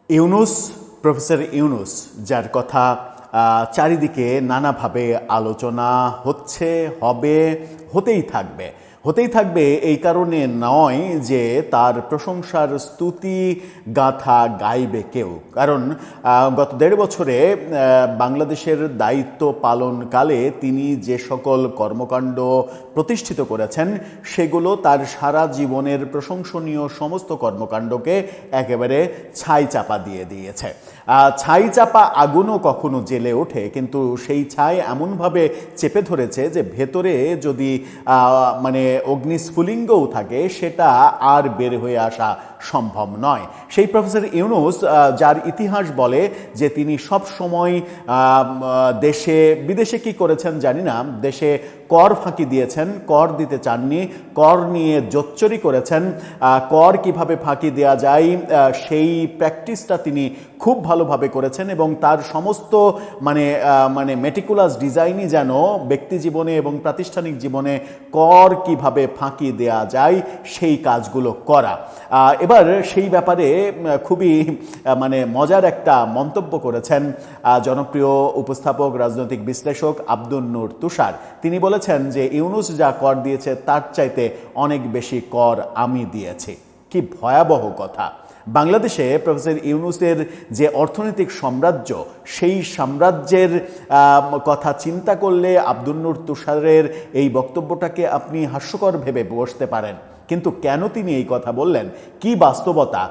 Yunus, professor Yunus, যার কথা চারিদিকে নানাভাবে আলোচনা হচ্ছে, হবে, হতেই থাকবে এই কারণে নয় যে তার প্রশংসার স্তুতি গাথা গাইবে কেউ। কারণ গত ১.৫ বছরে বাংলাদেশের দায়িত্ব পালনকালে তিনি যে সকল কর্মকাণ্ড প্রতিষ্ঠিত করেছেন সেগুলো তার সারা জীবনের প্রশংসনীয় সমস্ত কর্মকাণ্ডকে একেবারে ছাই চাপা দিয়ে দিয়েছে। ছাই চাপা আগুনও কখনো জ্বেলে ওঠে, কিন্তু সেই ছাই এমনভাবে চেপে ধরেছে যে ভেতরে যদি মানে অগ্নিস্ফুলিঙ্গও থাকে সেটা আর বের হয়ে আসা সম্ভব নয়। সেই প্রফেসর ইউনূস, যার ইতিহাস বলে যে তিনি সব সময় দেশে বিদেশে কি করেছেন জানি না, দেশে কর ফাঁকি দিয়েছেন, কর দিতে চাননি, কর নিয়ে জোচ্চুরি করেছেন, কর কিভাবে ফাঁকি দেওয়া যায় সেই প্র্যাকটিসটা তিনি খুব ভালোভাবে করেছেন এবং তার সমস্ত মানে মেটিকুলাস ডিজাইনই যেন ব্যক্তি জীবনে এবং প্রাতিষ্ঠানিক জীবনে কর কিভাবে ফাঁকি দেওয়া যায় সেই কাজগুলো করা। এবার সেই ব্যাপারে খুবই মজার একটা মন্তব্য করেছেন জনপ্রিয় উপস্থাপক, রাজনৈতিক বিশ্লেষক আব্দুন নূর তুষার। তিনি বলেছেন যে ইউনূস যা কর দিয়েছে তার চাইতে অনেক বেশি কর আমি দিয়েছি। কি ভয়াবহ কথা! বাংলাদেশে প্রফেসর ইউনূসের যে অর্থনৈতিক সাম্রাজ্য, সেই সাম্রাজ্যের কথা চিন্তা করলে আব্দুন নূর তুষারের এই বক্তব্যটাকে আপনি হাস্যকর ভেবে বসতে পারেন, কিন্তু কেন তিনি এই কথা বললেন, কি বাস্তবতা,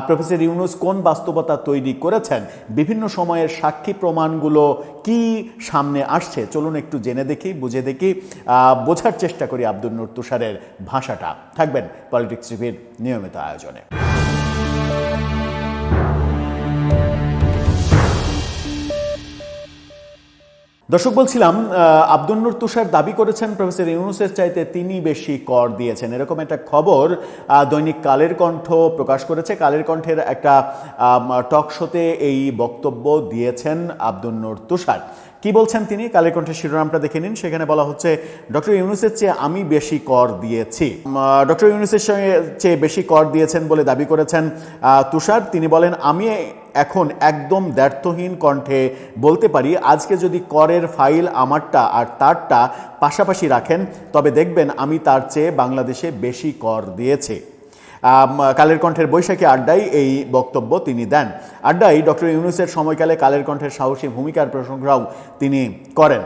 প্রফেসর ইউনূস কোন বাস্তবতা তৈরি করেছেন, বিভিন্ন সময়ের সাক্ষী প্রমাণগুলো কি সামনে আসছে, চলুন একটু জেনে দেখি, বুঝে দেখি, বোঝার চেষ্টা করি আব্দুন নূর তুষারের ভাষাটা। থাকবেন পলিটিক্স টিভির নিয়মিত আয়োজনে। দর্শক, বলছিলাম আব্দুন নূর তুষার দাবি করেছেন প্রফেসর ইউনূসের চাইতে তিনি বেশি কর দিয়েছেন। এরকম একটা খবর দৈনিক কালের কণ্ঠ প্রকাশ করেছে। কালের কণ্ঠের একটা টক শোতে এই বক্তব্য দিয়েছেন আব্দুন নূর তুষার। কি বলছেন তিনি? কালের কণ্ঠের শিরোনামটা দেখে নিন। সেখানে বলা হচ্ছে, ডক্টর ইউনূসের চেয়ে আমি বেশি কর দিয়েছি। ডক্টর ইউনূসের চেয়ে বেশি কর দিয়েছেন বলে দাবি করেছেন তুষার। তিনি বলেন, আমি এখন একদম দ্ব্যর্থহীন কণ্ঠে বলতে পারি, আজকে যদি করের ফাইল আমারটা আর তারটা পাশাপাশি রাখেন তবে দেখবেন আমি তার চেয়ে বাংলাদেশে বেশি কর দিয়েছি। কালের কণ্ঠের বৈশাখী আড্ডায় এই বক্তব্য তিনি দেন। আড্ডায় ডক্টর ইউনূসের সময়কালে কালের কণ্ঠের সাহসী ভূমিকার প্রশংসাও তিনি করেন।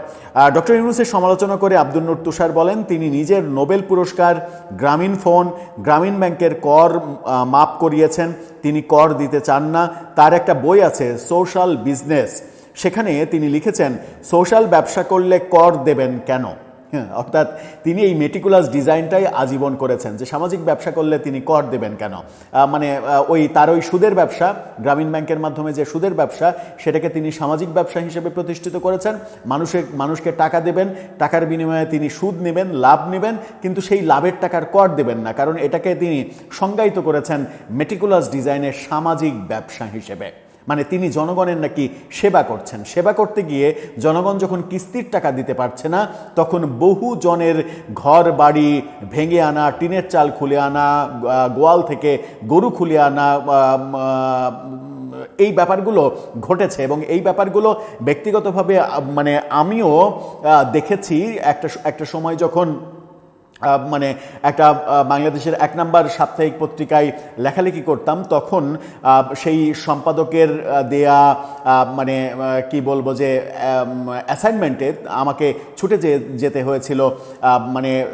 ডক্টর ইউনূসের সমালোচনা করে আব্দুন নূর তুষার বলেন, তিনি নিজের নোবেল পুরস্কার, গ্রামীণ ফোন, গ্রামীণ ব্যাংকের কর মাপ করিয়েছেন, তিনি কর দিতে চান না। তার একটা বই আছে, সোশ্যাল বিজনেস, সেখানে তিনি লিখেছেন, সোশ্যাল ব্যবসা করলে কর দেবেন কেন? অর্থাৎ তিনি এই মেটিকুলাস ডিজাইনটাই আজীবন করেছেন যে সামাজিক ব্যবসা করলে তিনি কর দেবেন কেন। তার ওই সুদের ব্যবসা, গ্রামীণ ব্যাংকের মাধ্যমে যে সুদের ব্যবসা, সেটাকে তিনি সামাজিক ব্যবসা হিসেবে প্রতিষ্ঠিত করেছেন। মানুষকে টাকা দেবেন, টাকার বিনিময়ে তিনি সুদ নেবেন, লাভ নেবেন, কিন্তু সেই লাভের টাকার কর দেবেন না, কারণ এটাকে তিনি সংজ্ঞায়িত করেছেন মেটিকুলাস ডিজাইনের সামাজিক ব্যবসা হিসেবে। তিনি জনগণের নাকি সেবা করছেন। সেবা করতে গিয়ে জনগণ যখন কিস্তির টাকা দিতে পারছে না, তখন বহু জনের ঘর বাড়ি ভেঙে আনা, টিনের চাল খুলে আনা, গোয়াল থেকে গরু খুলে আনা, এই ব্যাপারগুলো ঘটেছে এবং এই ব্যাপারগুলো ব্যক্তিগতভাবে আমিও দেখেছি। একটা সময় যখন একটা বাংলাদেশের 1 নম্বর সাপ্তাহিক পত্রিকায় লেখালেখি করতাম, তখন সেই সম্পাদকের দেয়া কি বলবো যে অ্যাসাইনমেন্টে আমাকে ছুটে যেতে হয়েছিল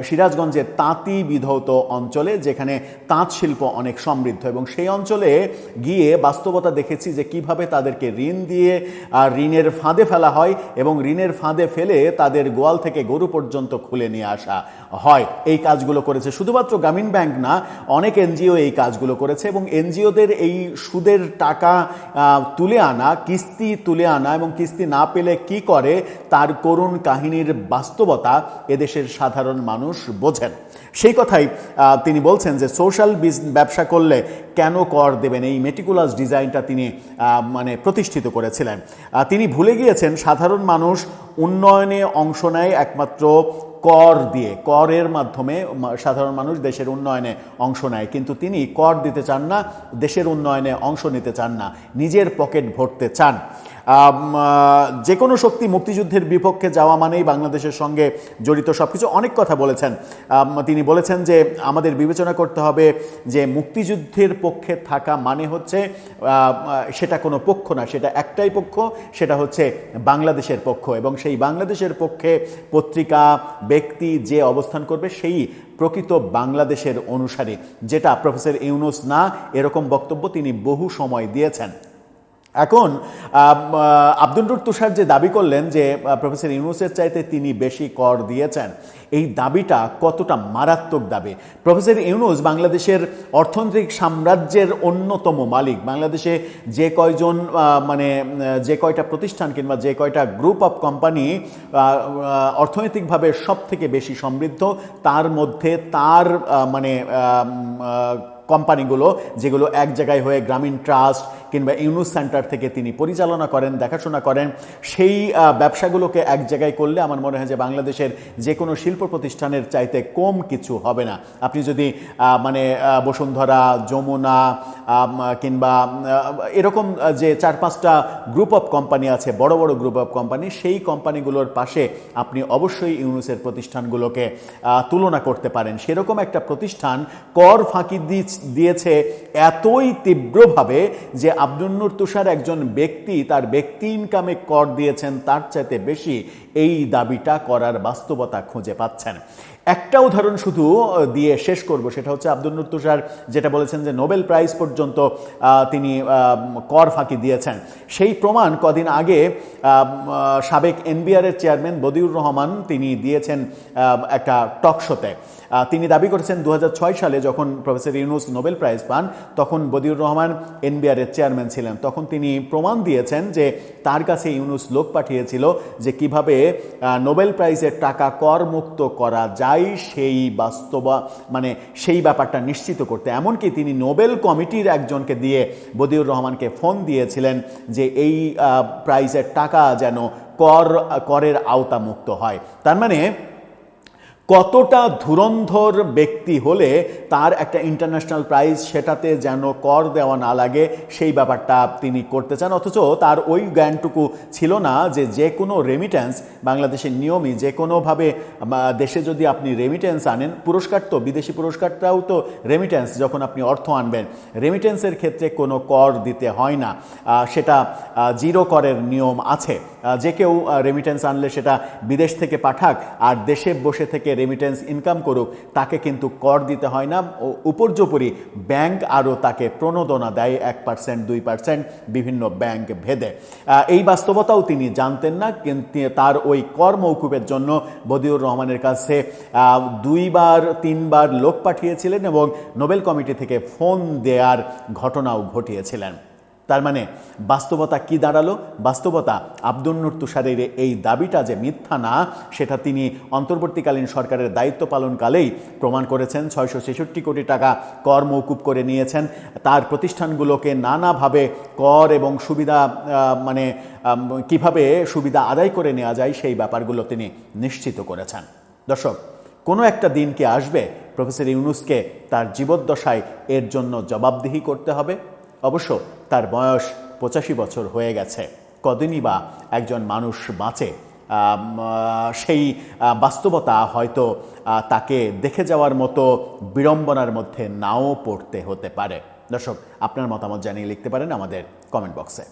সিরাজগঞ্জের তাঁতি বিধৌত অঞ্চলে, যেখানে তাঁত শিল্প অনেক সমৃদ্ধ, এবং সেই অঞ্চলে গিয়ে বাস্তবতা দেখেছি যে কিভাবে তাদেরকে ঋণ দিয়ে ঋণের ফাঁদে ফেলা হয় এবং ঋণের ফাঁদে ফেলে তাদের গোয়াল থেকে গরু পর্যন্ত খুলে নিয়ে আসা হয়। এই কাজগুলো করেছে শুধুমাত্র গ্রামীণ ব্যাংক না, অনেক এনজিও এই কাজগুলো করেছে এবং এনজিওদের এই সুদের টাকা তুলে আনা, কিস্তি তুলে আনা এবং কিস্তি না পেলে কি করে তার করুণ কাহিনীর বাস্তবতা এদেশের সাধারণ মানুষ বোঝেন। সেই কথাই তিনি বলছেন যে সোশ্যাল ব্যবসা করলে কেন কর দেবেন, এই মেটিকুলাস ডিজাইনটা তিনি প্রতিষ্ঠিত করেছিলেন। তিনি ভুলে গিয়েছেন সাধারণ মানুষ উন্নয়নে অংশ নেয় একমাত্র কর দিয়ে, করের মাধ্যমে সাধারণ মানুষ দেশের উন্নয়নে অংশ নেয়, কিন্তু তিনি কর দিতে চান না, দেশের উন্নয়নে অংশ নিতে চান না, নিজের পকেট ভরতে চান। যে কোনো শক্তি মুক্তিযুদ্ধের বিপক্ষে যাওয়া মানেই বাংলাদেশের সঙ্গে জড়িত সবকিছু, অনেক কথা বলেছেন। তিনি বলেছেন যে আমাদের বিবেচনা করতে হবে যে মুক্তিযুদ্ধের পক্ষে থাকা মানে হচ্ছে সেটা কোনো পক্ষ না, সেটা একটাই পক্ষ, সেটা হচ্ছে বাংলাদেশের পক্ষ, এবং সেই বাংলাদেশের পক্ষে পত্রিকা ব্যক্তি যে অবস্থান করবে সেই প্রকৃত বাংলাদেশের অনুসারী, যেটা প্রফেসর ইউনূস না, এরকম বক্তব্য তিনি বহু সময় দিয়েছেন। এখন আব্দুল নূর তুষার যে দাবি করলেন যে প্রফেসর ইউনূসের চাইতে তিনি বেশি কর দিয়েছেন, এই দাবিটা কতটা মারাত্মক দাবি। প্রফেসর ইউনূস বাংলাদেশের অর্থনৈতিক সাম্রাজ্যের অন্যতম মালিক। বাংলাদেশে যে কয়জন যে কয়টা প্রতিষ্ঠান কিংবা যে কয়টা গ্রুপ অফ কোম্পানি অর্থনৈতিকভাবে সব থেকে বেশি সমৃদ্ধ, তার মধ্যে তার কোম্পানিগুলো যেগুলো এক জায়গায় হয়ে গ্রামীণ ট্রাস্ট কিংবা ইউনূস সেন্টার থেকে তিনি পরিচালনা করেন, দেখাশোনা করেন, সেই ব্যবসাগুলোকে এক জায়গায় করলে আমার মনে হয় যে বাংলাদেশের যে কোনো শিল্প প্রতিষ্ঠানের চাইতে কম কিছু হবে না। আপনি যদি বসুন্ধরা, যমুনা কিংবা এরকম যে 4-5টা গ্রুপ অফ কোম্পানি আছে, বড় বড় গ্রুপ অফ কোম্পানি, সেই কোম্পানিগুলোর পাশে আপনি অবশ্যই ইউনূসের প্রতিষ্ঠানগুলোকে তুলনা করতে পারেন। সেরকম একটা প্রতিষ্ঠান কর ফাঁকি দিয়েছে এতই তীব্রভাবে যে আব্দুল নূর তুষার একজন ব্যক্তি, তার ব্যক্তি ইনকামে কর দিয়েছেন তার চাইতে বেশি, এই দাবিটা করার বাস্তবতা খুঁজে পাচ্ছেন। একটা উদাহরণ শুধু দিয়ে শেষ করব, সেটা হচ্ছে আব্দুল নূর তুষার যেটা বলেছেন যে নোবেল প্রাইজ পর্যন্ত তিনি কর ফাঁকি দিয়েছেন। সেই প্রমাণ কদিন আগে সাবেক এনবিআরের চেয়ারম্যান বদিউর রহমান তিনি দিয়েছেন একটা টক শোতে। তিনি দাবি করেছেন 2006 সালে যখন প্রফেসর ইউনূস নোবেল প্রাইজ পান, তখন বদিউর রহমান এনবিআরের চেয়ারম্যান ছিলেন। তখন তিনি প্রমাণ দিয়েছেন যে তার কাছে ইউনূস লোক পাঠিয়েছিল যে কিভাবে নোবেল প্রাইজের টাকা করমুক্ত করা যায়, সেই ব্যাপারটা নিশ্চিত করতে। এমনকি তিনি নোবেল কমিটির একজনকে দিয়ে বদিউর রহমানকে ফোন দিয়েছিলেন যে এই প্রাইজের টাকা যেন করের আওতামুক্ত হয়। তার মানে কতটা ধুরন্ধর ব্যক্তি হলে তার একটা ইন্টারন্যাশনাল প্রাইজ, সেটাতে যেন কর দেওয়া না লাগে, সেই ব্যাপারটা তিনি করতে চান। অথচ তার ওই জ্ঞানটুকু ছিল না যে কোনো রেমিটেন্স, বাংলাদেশের নিয়মই যে কোনোভাবে দেশে যদি আপনি রেমিটেন্স আনেন, পুরস্কার তো বিদেশি পুরস্কারটাও তো রেমিটেন্স, যখন আপনি অর্থ আনবেন রেমিটেন্সের ক্ষেত্রে কোনো কর দিতে হয় না, সেটা জিরো করের নিয়ম আছে। যে কেউ রেমিটেন্স আনলে সেটা বিদেশ থেকে পাঠাক আর দেশে বসে থেকে রেমিটেন্স ইনকাম করুক, তাকে কিন্তু কর দিতে হয় না। উপর্যুপরি ব্যাংক আরও তাকে প্রণোদনা দেয় 1%, 2% বিভিন্ন ব্যাংক ভেদে। এই বাস্তবতাও তিনি জানতেন না, কিন্তু তার ওই কর মওকুফের জন্য বদিউর রহমানের কাছে 2-3বার লোক পাঠিয়েছিলেন এবং নোবেল কমিটি থেকে ফোন দেওয়ার ঘটনাও ঘটিয়েছিলেন। তার মানে বাস্তবতা কি দাঁড়ালো? বাস্তবতা আব্দুল নূর তুষারের এই দাবিটা যে মিথ্যা না, সেটা তিনি অন্তর্বর্তীকালীন সরকারের দায়িত্ব পালনকালেই প্রমাণ করেছেন। 666 কোটি টাকা কর মওকুফ করে নিয়েছেন। তার প্রতিষ্ঠানগুলোকে নানাভাবে কর এবং সুবিধা কিভাবে সুবিধা আদায় করে নেওয়া যায় সেই ব্যাপারগুলো তিনি নিশ্চিত করেছেন। দর্শক, কোনো একটা দিন কি আসবে প্রফেসর ইউনূসকে তার জীবদ্দশায় এর জন্য জবাবদিহি করতে হবে? অবশ্য তার বয়স 85 বছর হয়ে গেছে, কদিনই বা একজন মানুষ বাঁচে, সেই বাস্তবতা হয়তো তাকে দেখে যাওয়ার মতো বিড়ম্বনার মধ্যে নাও পড়তে হতে পারে। দর্শক, আপনার মতামত জানিয়ে লিখতে পারেন আমাদের কমেন্ট বক্সে।